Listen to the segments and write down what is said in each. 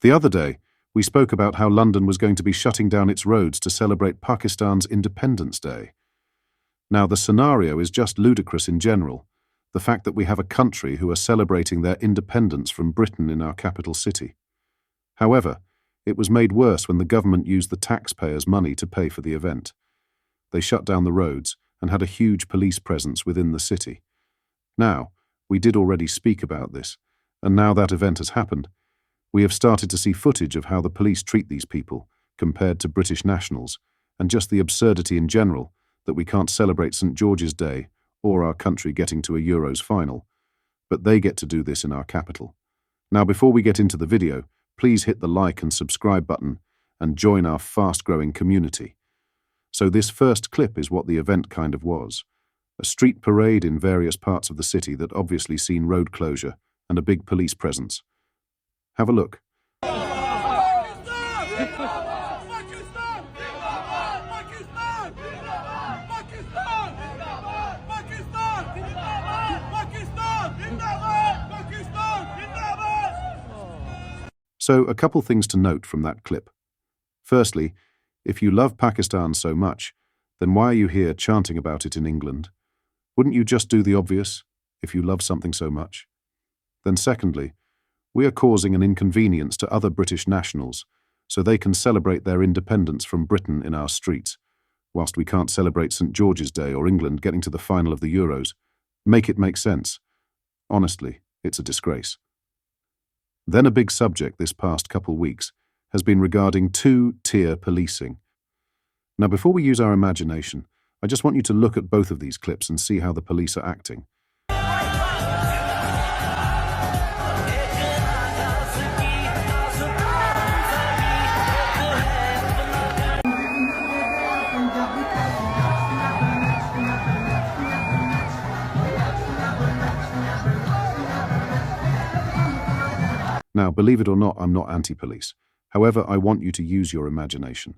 The other day, we spoke about how London was going to be shutting down its roads to celebrate Pakistan's Independence Day. Now, the scenario is just ludicrous in general, the fact that we have a country who are celebrating their independence from Britain in our capital city. However, it was made worse when the government used the taxpayers' money to pay for the event. They shut down the roads and had a huge police presence within the city. Now, we did already speak about this, and now that event has happened, we have started to see footage of how the police treat these people compared to British nationals, and just the absurdity in general that we can't celebrate St. George's Day or our country getting to a Euros final, but they get to do this in our capital. Now, before we get into the video, please hit the like and subscribe button and join our fast-growing community. So this first clip is what the event kind of was. A street parade in various parts of the city that obviously seen road closure and a big police presence. Have a look. So, a couple things to note from that clip. Firstly, if you love Pakistan so much, then why are you here chanting about it in England? Wouldn't you just do the obvious, if you love something so much? Then secondly, we are causing an inconvenience to other British nationals so they can celebrate their independence from Britain in our streets, whilst we can't celebrate St. George's Day or England getting to the final of the Euros. Make it make sense. Honestly, it's a disgrace. Then a big subject this past couple weeks has been regarding two-tier policing. Now, before we use our imagination, I just want you to look at both of these clips and see how the police are acting. Now, believe it or not, I'm not anti-police. However, I want you to use your imagination.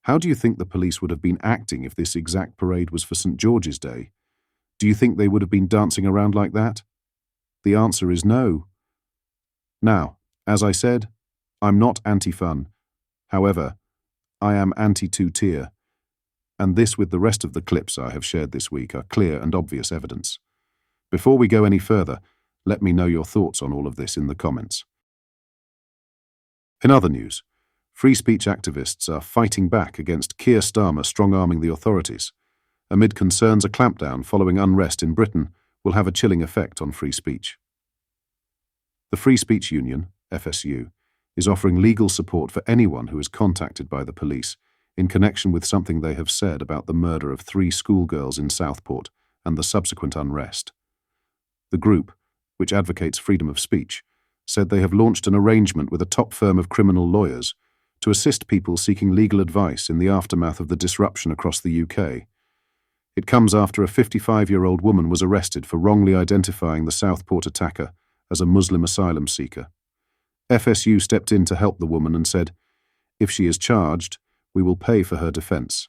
How do you think the police would have been acting if this exact parade was for St. George's Day? Do you think they would have been dancing around like that? The answer is no. Now, as I said, I'm not anti-fun. However, I am anti-two-tier. And this, with the rest of the clips I have shared this week, are clear and obvious evidence. Before we go any further, let me know your thoughts on all of this in the comments. In other news, free speech activists are fighting back against Kier Starmer strong-arming the authorities, amid concerns a clampdown following unrest in Britain will have a chilling effect on free speech. The Free Speech Union, FSU, is offering legal support for anyone who is contacted by the police in connection with something they have said about the murder of 3 schoolgirls in Southport and the subsequent unrest. The group, which advocates freedom of speech, said they have launched an arrangement with a top firm of criminal lawyers to assist people seeking legal advice in the aftermath of the disruption across the UK. It comes after a 55-year-old woman was arrested for wrongly identifying the Southport attacker as a Muslim asylum seeker. FSU stepped in to help the woman and said, "If she is charged, we will pay for her defence."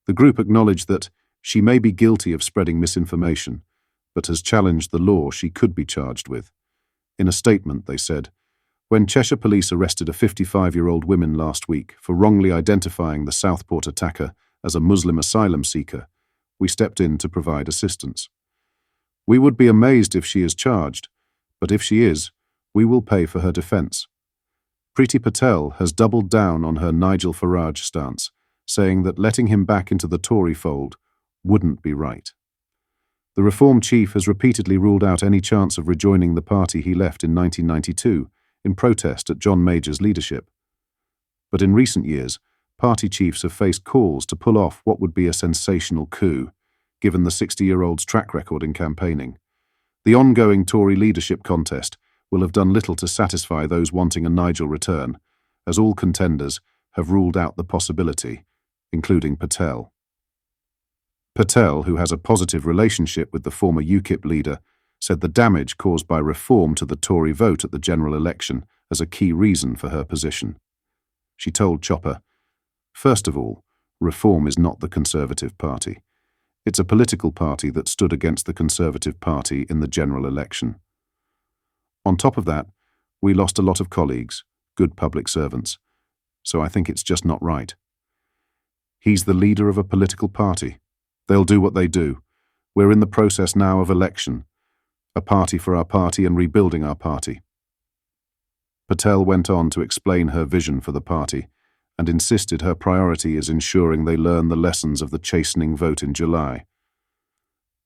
The group acknowledged that she may be guilty of spreading misinformation, but has challenged the law she could be charged with. In a statement, they said, "When Cheshire Police arrested a 55-year-old woman last week for wrongly identifying the Southport attacker as a Muslim asylum seeker, we stepped in to provide assistance. We would be amazed if she is charged, but if she is, we will pay for her defence." Priti Patel has doubled down on her Nigel Farage stance, saying that letting him back into the Tory fold wouldn't be right. The Reform chief has repeatedly ruled out any chance of rejoining the party he left in 1992 in protest at John Major's leadership. But in recent years, party chiefs have faced calls to pull off what would be a sensational coup, given the 60-year-old's track record in campaigning. The ongoing Tory leadership contest will have done little to satisfy those wanting a Nigel return, as all contenders have ruled out the possibility, including Patel. Patel, who has a positive relationship with the former UKIP leader, said the damage caused by reform to the Tory vote at the general election as a key reason for her position. She told Chopper, "First of all, Reform is not the Conservative Party. It's a political party that stood against the Conservative Party in the general election. On top of that, We lost a lot of colleagues, good public servants, so I think it's just not right. He's the leader of a political party. They'll do what they do. We're in the process now of election, a party for our party and rebuilding our party. Patel went on to explain her vision for the party and insisted her priority is ensuring they learn the lessons of the chastening vote in July.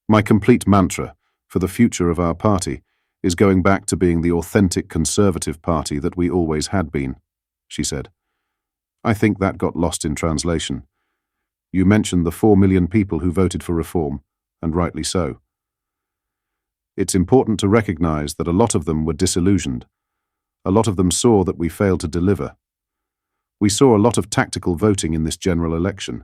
My complete mantra for the future of our party is going back to being the authentic conservative party that we always had been, she said. I think that got lost in translation. You mentioned the 4 million people who voted for reform, and rightly so. It's important to recognize that a lot of them were disillusioned. A lot of them saw that we failed to deliver. We saw a lot of tactical voting in this general election.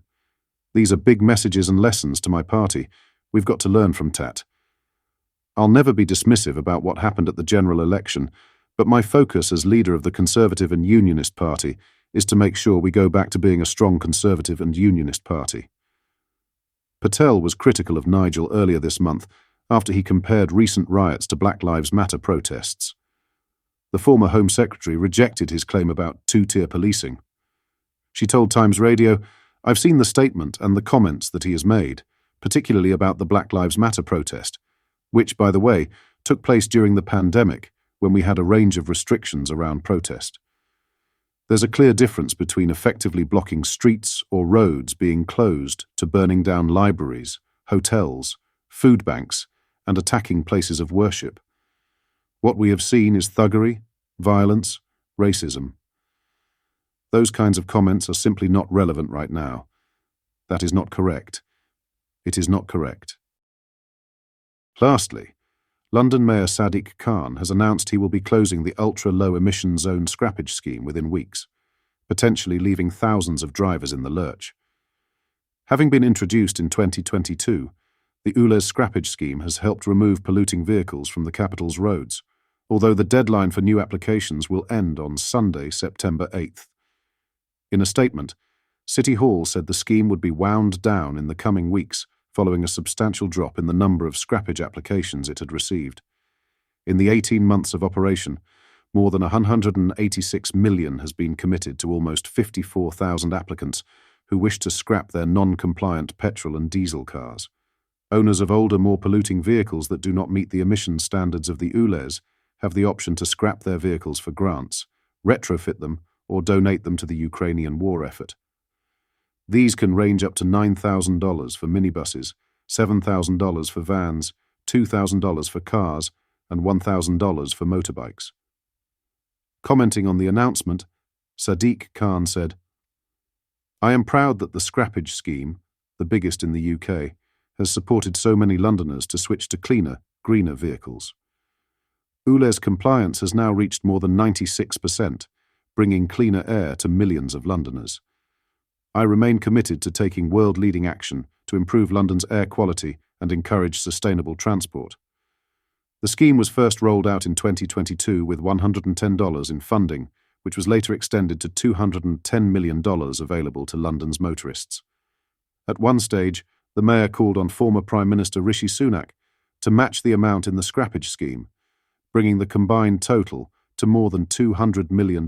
These are big messages and lessons to my party. We've got to learn from TAT. I'll never be dismissive about what happened at the general election, but my focus as leader of the Conservative and Unionist Party is to make sure we go back to being a strong Conservative and Unionist Party. Patel was critical of Nigel earlier this month after he compared recent riots to Black Lives Matter protests. The former Home Secretary rejected his claim about two-tier policing. She told Times Radio, "I've seen the statement and the comments that he has made, particularly about the Black Lives Matter protest, which, by the way, took place during the pandemic when we had a range of restrictions around protest. There's a clear difference between effectively blocking streets or roads being closed to burning down libraries, hotels, food banks, and attacking places of worship. What we have seen is thuggery, violence, racism. Those kinds of comments are simply not relevant right now. That is not correct. It is not correct." Lastly, London Mayor Sadiq Khan has announced he will be closing the ultra-low emission zone scrappage scheme within weeks, potentially leaving thousands of drivers in the lurch. Having been introduced in 2022, the ULEZ scrappage scheme has helped remove polluting vehicles from the capital's roads, although the deadline for new applications will end on Sunday, September 8th. In a statement, City Hall said the scheme would be wound down in the coming weeks following a substantial drop in the number of scrappage applications it had received. In the 18 months of operation, more than 186 million has been committed to almost 54,000 applicants who wish to scrap their non-compliant petrol and diesel cars. Owners of older, more polluting vehicles that do not meet the emissions standards of the ULEZ have the option to scrap their vehicles for grants, retrofit them, or donate them to the Ukrainian war effort. These can range up to $9,000 for minibuses, $7,000 for vans, $2,000 for cars, and $1,000 for motorbikes. Commenting on the announcement, Sadiq Khan said, "I am proud that the scrappage scheme, the biggest in the UK, has supported so many Londoners to switch to cleaner, greener vehicles. ULEZ compliance has now reached more than 96%, bringing cleaner air to millions of Londoners. I remain committed to taking world-leading action to improve London's air quality and encourage sustainable transport." The scheme was first rolled out in 2022 with $110 in funding, which was later extended to $210 million available to London's motorists. At one stage, the mayor called on former Prime Minister Rishi Sunak to match the amount in the scrappage scheme, bringing the combined total to more than $200 million.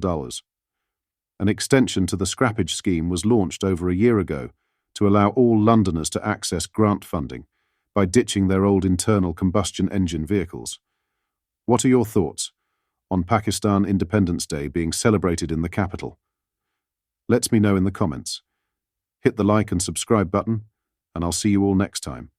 An extension to the scrappage scheme was launched over a year ago to allow all Londoners to access grant funding by ditching their old internal combustion engine vehicles. What are your thoughts on Pakistan Independence Day being celebrated in the capital? Let me know in the comments. Hit the like and subscribe button, and I'll see you all next time.